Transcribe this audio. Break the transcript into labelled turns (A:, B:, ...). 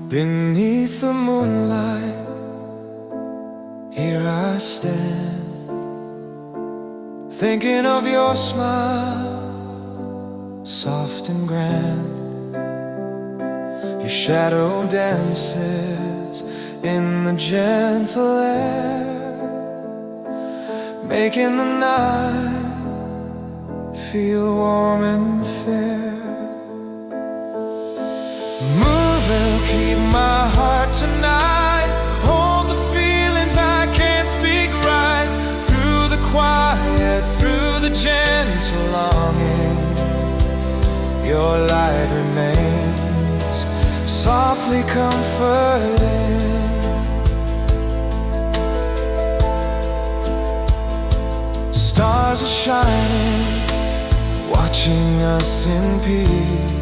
A: Beneath the moonlight, here I stand, thinking of your smile, soft and grand. Your shadow dances in the gentle air, making the night feel warm and fair. Moon will keep my heart tonight, hold the feelings I can't speak right. Through the quiet, through the gentle longing, your light remains softly comforting. Stars are shining, watching us in peace.